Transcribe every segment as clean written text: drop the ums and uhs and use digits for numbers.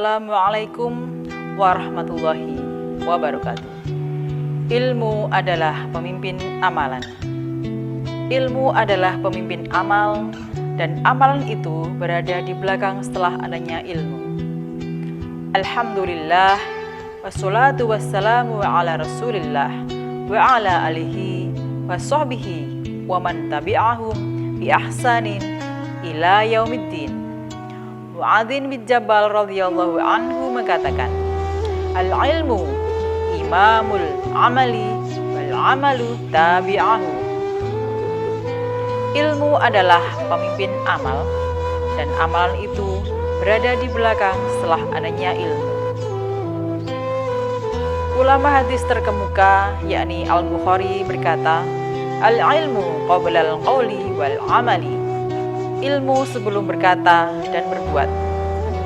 Assalamualaikum warahmatullahi wabarakatuh. Ilmu adalah pemimpin amalan. Ilmu adalah pemimpin amal, dan amalan itu berada di belakang setelah adanya ilmu. Alhamdulillah, wassalatu wassalamu ala rasulillah wa ala alihi wa sahbihi wa man tabi'ahum bi ahsanin ila yaumiddin. Mu'adzin bin Jabal radhiyallahu anhu mengatakan, al-ilmu imamul amali wal amalu tabi'ahu. Ilmu adalah pemimpin amal, dan amalan itu berada di belakang setelah adanya ilmu. Ulama hadis terkemuka yakni Al-Bukhari berkata, al-ilmu qabla al-qawli wal amali. Ilmu sebelum berkata dan berbuat.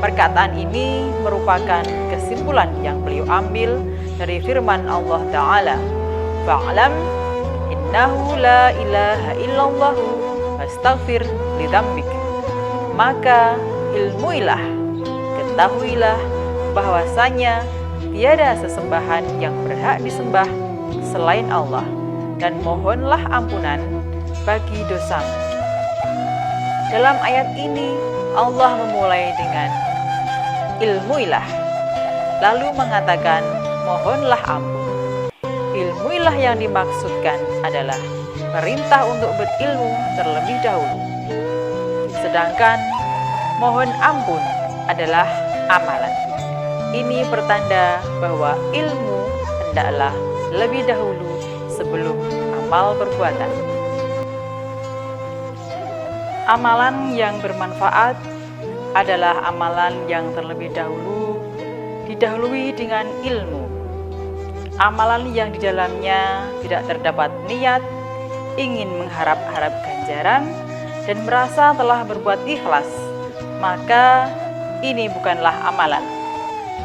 Perkataan ini merupakan kesimpulan yang beliau ambil dari firman Allah Ta'ala, fa'lam innahu la ilaha illallah wastaghfir lidzambik. Maka ilmuilah, ketahuilah bahwasanya tiada sesembahan yang berhak disembah selain Allah, dan mohonlah ampunan bagi dosamu. Dalam ayat ini Allah memulai dengan ilmuilah, lalu mengatakan mohonlah ampun. Ilmuilah yang dimaksudkan adalah perintah untuk berilmu terlebih dahulu, sedangkan mohon ampun adalah amalan. Ini pertanda bahwa ilmu hendaklah lebih dahulu sebelum amal perbuatan. Amalan yang bermanfaat adalah amalan yang terlebih dahulu didahului dengan ilmu. Amalan yang di dalamnya tidak terdapat niat, ingin mengharap-harap ganjaran, dan merasa telah berbuat ikhlas, maka ini bukanlah amalan,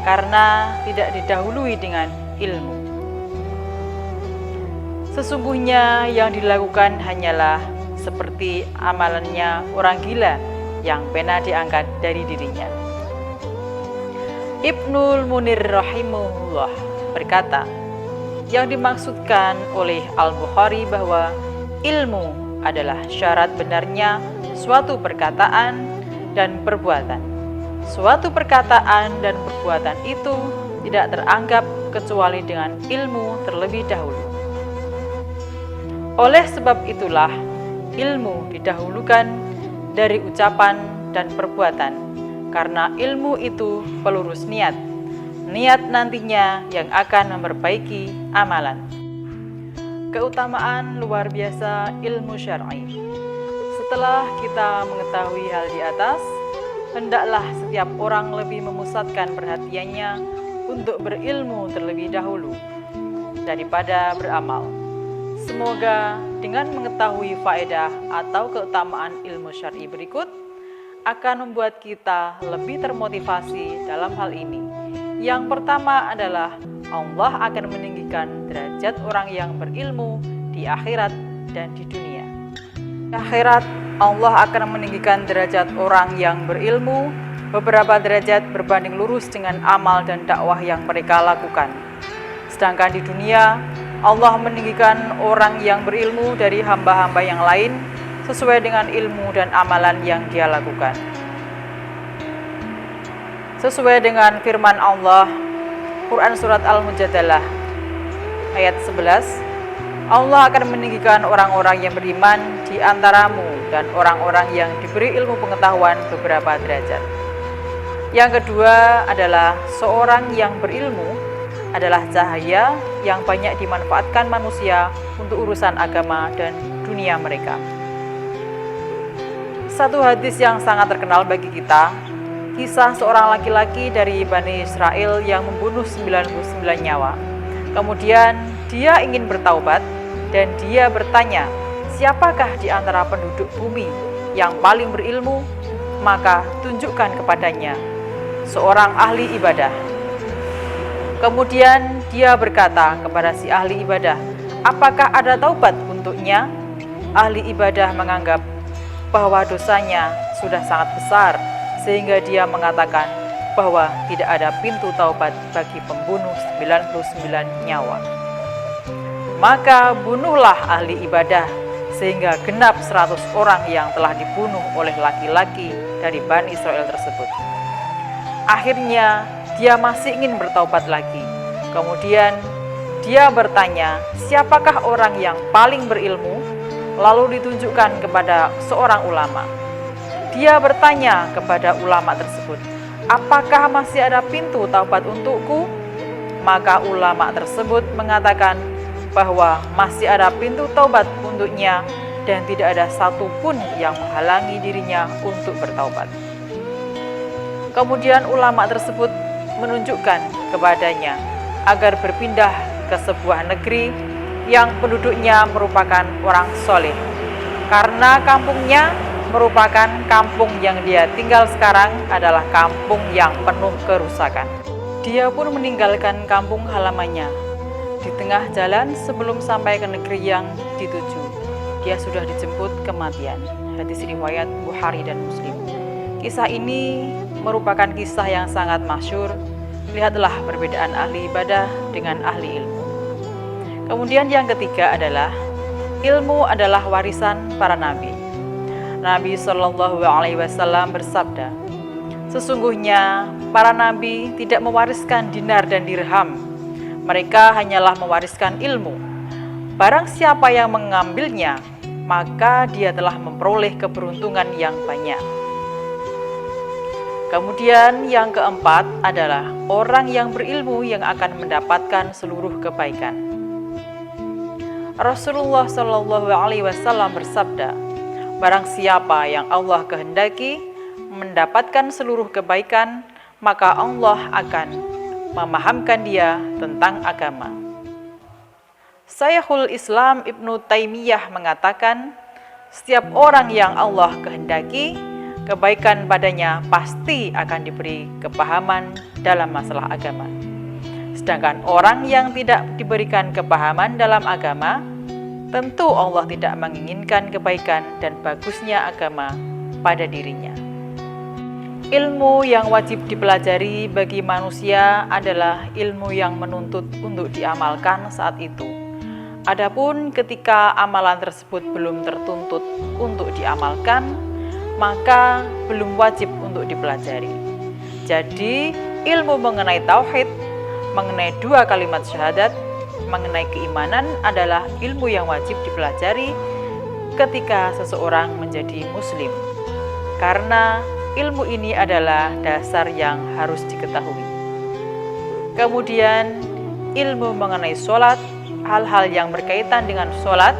karena tidak didahului dengan ilmu. Sesungguhnya yang dilakukan hanyalah seperti amalannya orang gila yang pena diangkat dari dirinya. Ibnul Munir rahimahullah berkata, yang dimaksudkan oleh Al-Bukhari bahwa ilmu adalah syarat benarnya suatu perkataan dan perbuatan. Suatu perkataan dan perbuatan itu tidak teranggap kecuali dengan ilmu terlebih dahulu. Oleh sebab itulah ilmu didahulukan dari ucapan dan perbuatan, karena ilmu itu pelurus niat. Niat nantinya yang akan memperbaiki amalan. Keutamaan luar biasa ilmu syar'i. Setelah kita mengetahui hal di atas, hendaklah setiap orang lebih memusatkan perhatiannya untuk berilmu terlebih dahulu daripada beramal. Semoga dengan mengetahui faedah atau keutamaan ilmu syar'i berikut akan membuat kita lebih termotivasi dalam hal ini. Yang pertama adalah Allah akan meninggikan derajat orang yang berilmu di akhirat dan di dunia. Di akhirat, Allah akan meninggikan derajat orang yang berilmu beberapa derajat berbanding lurus dengan amal dan dakwah yang mereka lakukan. Sedangkan di dunia, Allah meninggikan orang yang berilmu dari hamba-hamba yang lain sesuai dengan ilmu dan amalan yang dia lakukan. Sesuai dengan firman Allah, Quran Surat Al-Mujadalah ayat 11, Allah akan meninggikan orang-orang yang beriman di antaramu dan orang-orang yang diberi ilmu pengetahuan beberapa derajat. Yang kedua adalah seorang yang berilmu adalah cahaya yang banyak dimanfaatkan manusia untuk urusan agama dan dunia mereka. Satu hadis yang sangat terkenal bagi kita, kisah seorang laki-laki dari Bani Israel yang membunuh 99 nyawa. Kemudian dia ingin bertaubat dan dia bertanya, siapakah di antara penduduk bumi yang paling berilmu? Maka tunjukkan kepadanya seorang ahli ibadah. Kemudian dia berkata kepada si ahli ibadah, apakah ada taubat untuknya? Ahli ibadah menganggap bahwa dosanya sudah sangat besar, sehingga dia mengatakan, bahwa tidak ada pintu taubat bagi pembunuh 99 nyawa. Maka bunuhlah ahli ibadah sehingga genap 100 orang yang telah dibunuh oleh laki-laki dari Bani Israel tersebut. Akhirnya dia masih ingin bertaubat lagi. Kemudian dia bertanya, siapakah orang yang paling berilmu? Lalu ditunjukkan kepada seorang ulama. Dia bertanya kepada ulama tersebut, apakah masih ada pintu taubat untukku? Maka ulama tersebut mengatakan bahwa masih ada pintu taubat untuknya dan tidak ada satupun yang menghalangi dirinya untuk bertaubat. Kemudian ulama tersebut menunjukkan kepadanya agar berpindah ke sebuah negeri yang penduduknya merupakan orang soleh, karena kampungnya merupakan kampung yang dia tinggal sekarang adalah kampung yang penuh kerusakan. Dia pun meninggalkan kampung halamannya. Di tengah jalan sebelum sampai ke negeri yang dituju, dia sudah dijemput kematian. Hadis riwayat Bukhari dan Muslim. Kisah ini merupakan kisah yang sangat masyhur. Lihatlah perbedaan ahli ibadah dengan ahli ilmu. Kemudian yang ketiga adalah ilmu adalah warisan para nabi. Nabi Shallallahu Alaihi Wasallam bersabda, sesungguhnya para nabi tidak mewariskan dinar dan dirham. Mereka hanyalah mewariskan ilmu. Barang siapa yang mengambilnya, maka dia telah memperoleh keberuntungan yang banyak. Kemudian yang keempat adalah orang yang berilmu yang akan mendapatkan seluruh kebaikan. Rasulullah Shallallahu Alaihi Wasallam bersabda, barang siapa yang Allah kehendaki mendapatkan seluruh kebaikan, maka Allah akan memahamkan dia tentang agama. Syekhul Islam Ibnu Taimiyah mengatakan, setiap orang yang Allah kehendaki kebaikan padanya pasti akan diberi kepahaman dalam masalah agama. Sedangkan orang yang tidak diberikan kepahaman dalam agama, tentu Allah tidak menginginkan kebaikan dan bagusnya agama pada dirinya. Ilmu yang wajib dipelajari bagi manusia adalah ilmu yang menuntut untuk diamalkan saat itu. Adapun ketika amalan tersebut belum tertuntut untuk diamalkan, maka belum wajib untuk dipelajari. Jadi, ilmu mengenai tauhid, mengenai 2 kalimat syahadat, mengenai keimanan adalah ilmu yang wajib dipelajari ketika seseorang menjadi muslim. Karena ilmu ini adalah dasar yang harus diketahui. Kemudian, ilmu mengenai sholat, hal-hal yang berkaitan dengan sholat,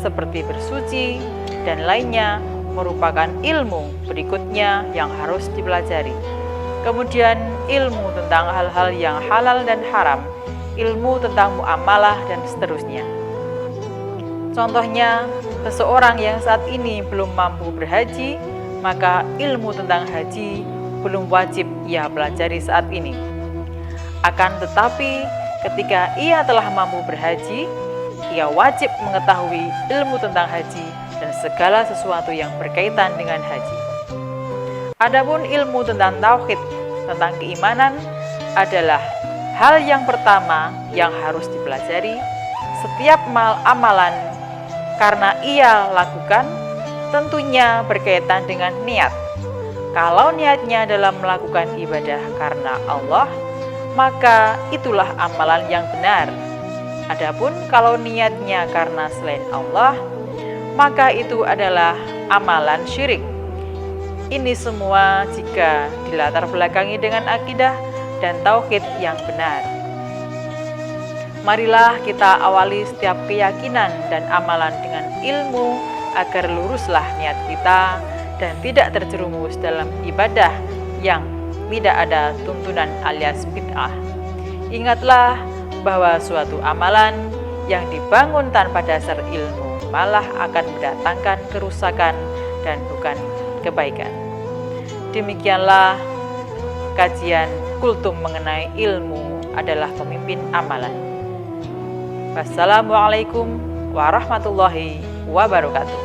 seperti bersuci dan lainnya, merupakan ilmu berikutnya yang harus dipelajari. Kemudian, ilmu tentang hal-hal yang halal dan haram, ilmu tentang muamalah, dan seterusnya. Contohnya, seseorang yang saat ini belum mampu berhaji, maka ilmu tentang haji belum wajib ia pelajari saat ini. Akan tetapi, ketika ia telah mampu berhaji, ia wajib mengetahui ilmu tentang haji dan segala sesuatu yang berkaitan dengan haji. Adapun ilmu tentang tauhid, tentang keimanan adalah hal yang pertama yang harus dipelajari. Setiap amalan karena ia lakukan tentunya berkaitan dengan niat. Kalau niatnya dalam melakukan ibadah karena Allah, maka itulah amalan yang benar. Adapun kalau niatnya karena selain Allah, maka itu adalah amalan syirik. Ini semua jika dilatar belakangi dengan akidah dan tauhid yang benar. Marilah kita awali setiap keyakinan dan amalan dengan ilmu agar luruslah niat kita dan tidak terjerumus dalam ibadah yang tidak ada tuntunan alias bid'ah. Ingatlah bahwa suatu amalan yang dibangun tanpa dasar ilmu malah akan mendatangkan kerusakan dan bukan kebaikan. Demikianlah kajian kultum mengenai ilmu adalah pemimpin amalan. Wassalamualaikum warahmatullahi wabarakatuh.